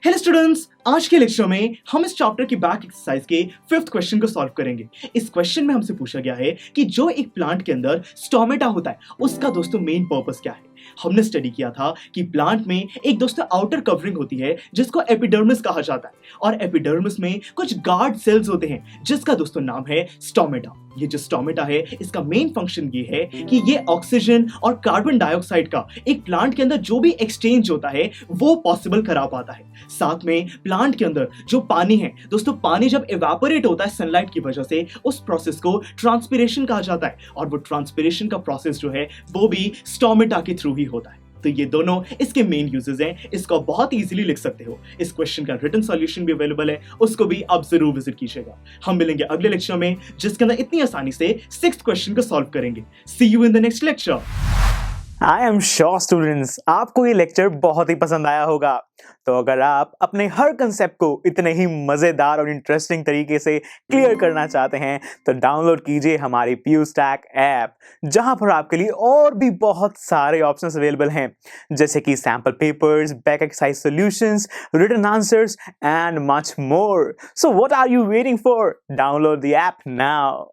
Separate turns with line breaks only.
Hello students, आज के lecture में हम इस चैप्टर की बैक एक्सरसाइज के 5th क्वेश्चन को सॉल्व करेंगे। इस क्वेश्चन में हमसे पूछा गया है कि जो एक प्लांट के अंदर स्टोमेटा होता है उसका दोस्तों मेन पर्पस क्या है। हमने स्टडी किया था कि प्लांट में एक दोस्तों आउटर कवरिंग होती है जिसको एपिडर्मिस कहा जाता है और एपिडर्मिस में कुछ गार्ड सेल्स होते हैं जिसका दोस्तों नाम है स्टोमेटा। ये जो स्टोमेटा है इसका मेन फंक्शन ये है कि ये ऑक्सीजन और कार्बन डाइऑक्साइड का एक प्लांट के अंदर जो भी एक्सचेंज होता है वो पॉसिबल करा पाता है। साथ में प्लांट के अंदर जो पानी है दोस्तों, पानी जब इवेपोरेट होता है सनलाइट की वजह से उस प्रोसेस को ट्रांसपिरेशन कहा जाता है और वो ट्रांसपिरेशन का प्रोसेस जो है वो भी स्टोमेटा के थ्रू ही होता है। तो ये दोनों इसके मेन यूजेस हैं। इसको बहुत इजीली लिख सकते हो। इस क्वेश्चन का रिटन सॉल्यूशन भी अवेलेबल है, उसको भी आप जरूर विजिट कीजिएगा। हम मिलेंगे अगले लेक्चर में जिसके अंदर इतनी आसानी से 6th क्वेश्चन को सॉल्व करेंगे। See you in the next lecture.
I am sure students आपको ये लेक्चर बहुत ही पसंद आया होगा। तो अगर आप अपने हर कंसेप्ट को इतने ही मजेदार और इंटरेस्टिंग तरीके से क्लियर करना चाहते हैं तो डाउनलोड कीजिए हमारी PuStack ऐप, जहां पर आपके लिए और भी बहुत सारे ऑप्शंस अवेलेबल हैं, जैसे कि sample papers, back exercise solutions, written answers and much more. So what are you waiting for? Download the app now.